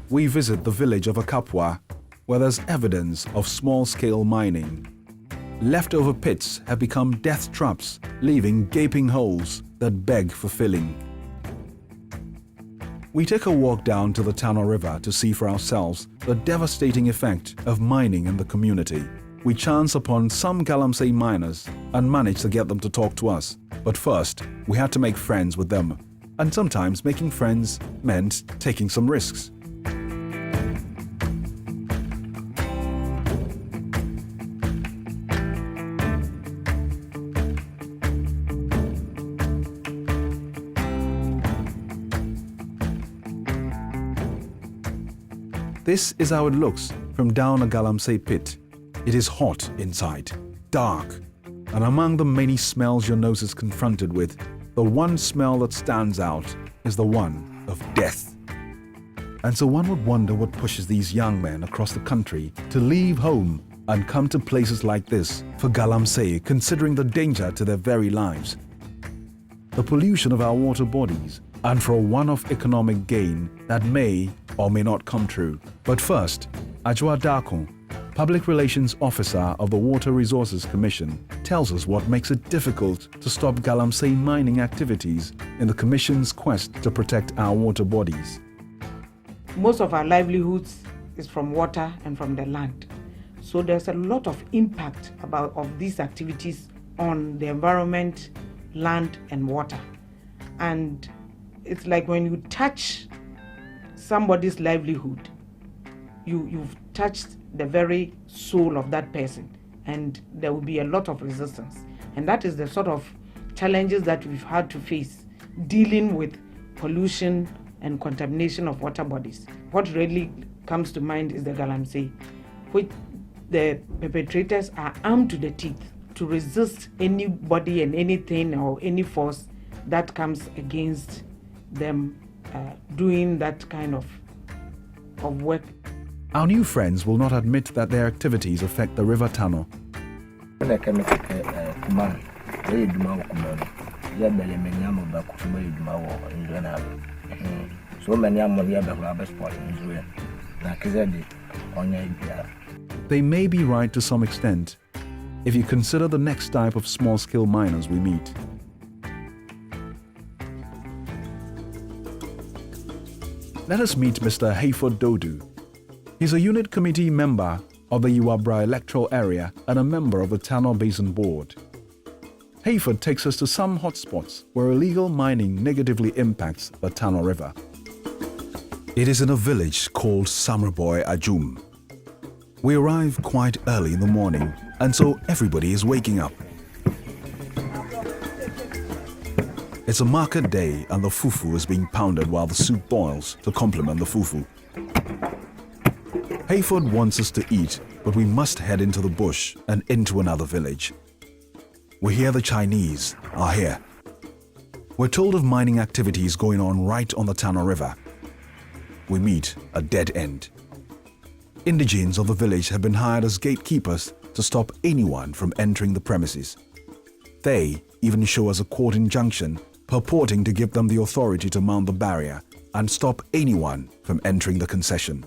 we visit the village of Akapwa, where there's evidence of small-scale mining. Leftover pits have become death traps, leaving gaping holes that beg for filling. We take a walk down to the Tano River to see for ourselves the devastating effect of mining in the community. We chance upon some Galamsey miners and manage to get them to talk to us. But first, we had to make friends with them. And sometimes making friends meant taking some risks. This is how it looks from down a Galamsey pit. It is hot inside, dark, and among the many smells your nose is confronted with, the one smell that stands out is the one of death. And so one would wonder what pushes these young men across the country to leave home and come to places like this for Galamsey, considering the danger to their very lives. The pollution of our water bodies, and for a one-off economic gain that may or may not come true. But first, Ajwa Dakon, Public Relations Officer of the Water Resources Commission, tells us what makes it difficult to stop Galamsey mining activities in the Commission's quest to protect our water bodies. Most of our livelihoods is from water and from the land. So there's a lot of impact of these activities on the environment, land and water. And it's like when you touch somebody's livelihood, you've touched the very soul of that person, and there will be a lot of resistance. And that is the sort of challenges that we've had to face dealing with pollution and contamination of water bodies. What really comes to mind is the Galamsey, which the perpetrators are armed to the teeth to resist anybody and anything or any force that comes against them doing that kind of work. Our new friends will not admit that their activities affect the River Tano. They may be right to some extent if you consider the next type of small-scale miners we meet. Let us meet Mr. Hayford Dodu. He's a unit committee member of the Uwabra electoral area and a member of the Tano Basin board. Hayford takes us to some hotspots where illegal mining negatively impacts the Tano River. It is in a village called Samraboy Ajum. We arrive quite early in the morning, and so everybody is waking up. It's a market day and the fufu is being pounded while the soup boils to complement the fufu. Hayford wants us to eat, but we must head into the bush and into another village. We hear the Chinese are here. We're told of mining activities going on right on the Tano River. We meet a dead end. Indigenes of the village have been hired as gatekeepers to stop anyone from entering the premises. They even show us a court injunction purporting to give them the authority to mount the barrier and stop anyone from entering the concession.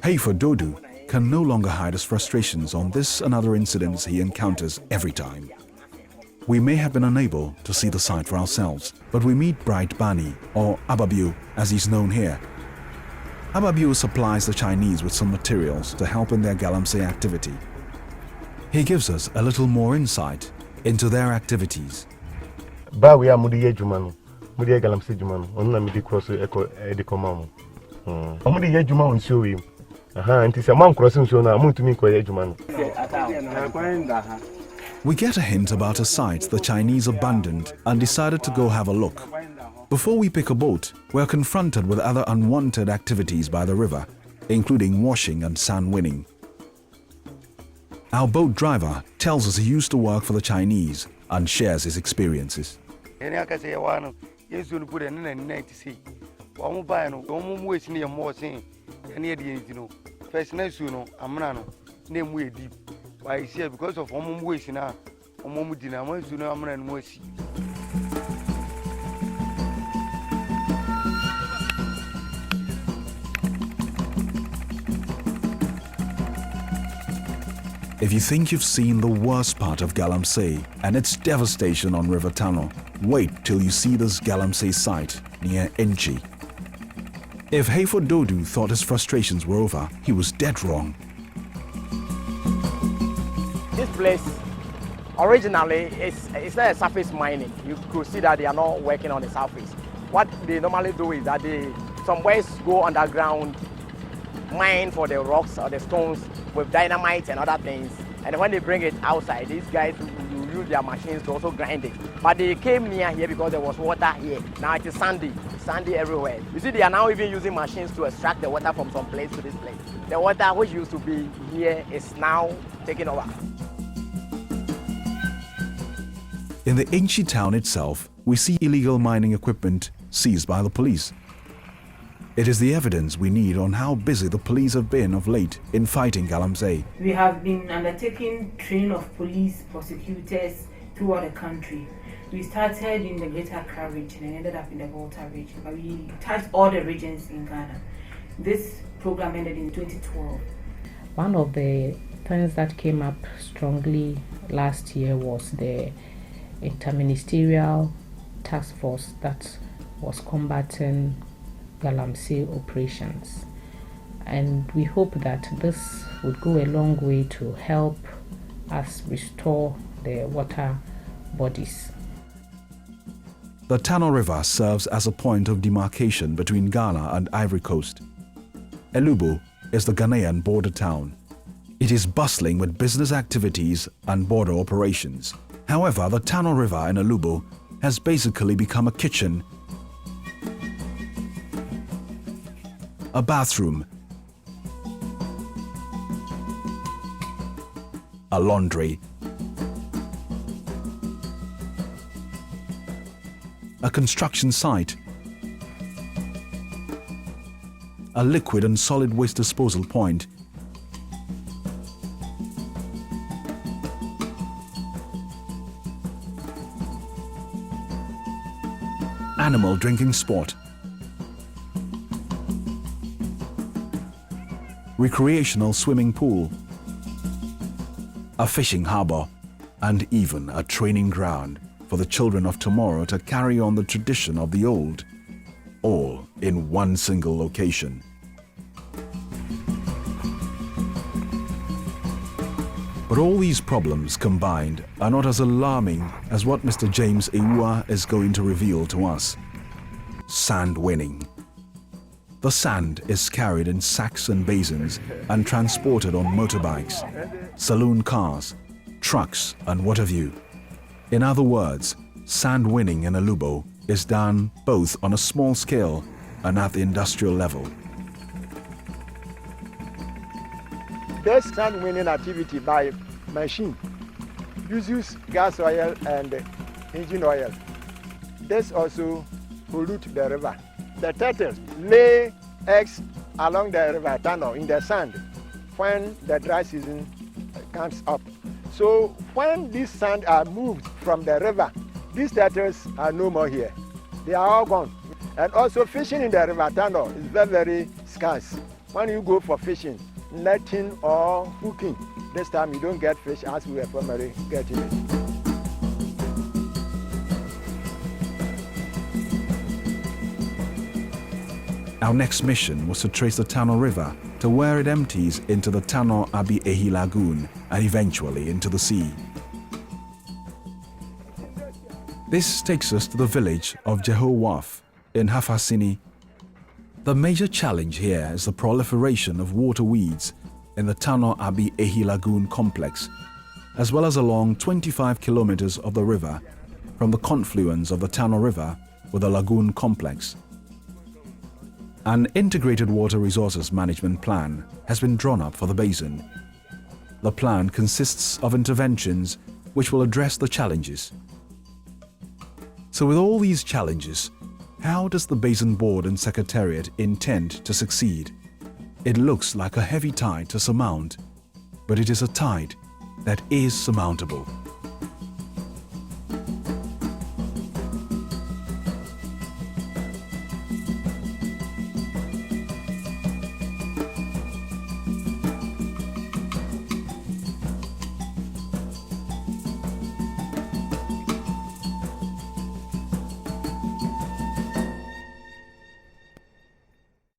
Hayford Dodu can no longer hide his frustrations on this and other incidents he encounters every time. We may have been unable to see the site for ourselves, but we meet Bright Bani, or Ababu as he's known here. Ababu supplies the Chinese with some materials to help in their Galamsey activity. He gives us a little more insight into their activities. Ba we are Mudiye Jumano, Mudiye Galamsey Jumano, on Midi Cross Eco Edicomam. Mudiye Juman show him. And it's a man crossing so now, Muntumi Jumano. We get a hint about a site the Chinese abandoned and decided to go have a look. Before we pick a boat, we're confronted with other unwanted activities by the river, including washing and sand winning. Our boat driver tells us he used to work for the Chinese and shares his experiences. Because of waste now, If you think you've seen the worst part of Galamsey and its devastation on River Tano, wait till you see this Galamsey site near Enchi. If Hayford Dodu thought his frustrations were over, he was dead wrong. This place originally it's not a surface mining. You could see that they are not working on the surface. What they normally do is that some boys go underground, mine for the rocks or the stones with dynamite and other things. And when they bring it outside, these guys will use their machines to also grind it. But they came near here because there was water here. Now it is sandy everywhere. You see, they are now even using machines to extract the water from some place to this place. The water which used to be here is now taken over. In the Enchi town itself, we see illegal mining equipment seized by the police. It is the evidence we need on how busy the police have been of late in fighting Galamsey. We have been undertaking training of police prosecutors throughout the country. We started in the Greater Accra region and ended up in the Volta region, but we touched all the regions in Ghana. This program ended in 2012. One of the things that came up strongly last year was the interministerial task force that was combating Galamsey operations, and we hope that this would go a long way to help us restore the water bodies. The Tano River serves as a point of demarcation between Ghana and Ivory Coast. Elubo is the Ghanaian border town. It is bustling with business activities and border operations. However, the Tano River in Elubo has basically become a kitchen, a bathroom, a laundry, a construction site, a liquid and solid waste disposal point, animal drinking spot, recreational swimming pool, a fishing harbor, and even a training ground for the children of tomorrow to carry on the tradition of the old, all in one single location. But all these problems combined are not as alarming as what Mr. James Ewua is going to reveal to us. Sand winning. The sand is carried in sacks and basins and transported on motorbikes, saloon cars, trucks, and what have you. In other words, sand winning in Elubo is done both on a small scale and at the industrial level. This sand winning activity by machine uses gas oil and engine oil. This also pollutes the river. The turtles lay eggs along the river Tano in the sand when the dry season comes up. So when these sand are moved from the river, these turtles are no more here. They are all gone. And also fishing in the river Tano is very, very scarce. When you go for fishing, netting or hooking, this time you don't get fish as we were formerly getting it. Our next mission was to trace the Tano River to where it empties into the Tano Abi Ehi Lagoon and eventually into the sea. This takes us to the village of Jehowaf in Hafasini. The major challenge here is the proliferation of water weeds in the Tano Abi Ehi Lagoon complex, as well as along 25 kilometers of the river from the confluence of the Tano River with the lagoon complex. An integrated water resources management plan has been drawn up for the basin. The plan consists of interventions which will address the challenges. So with all these challenges, how does the Basin Board and Secretariat intend to succeed? It looks like a heavy tide to surmount, but it is a tide that is surmountable.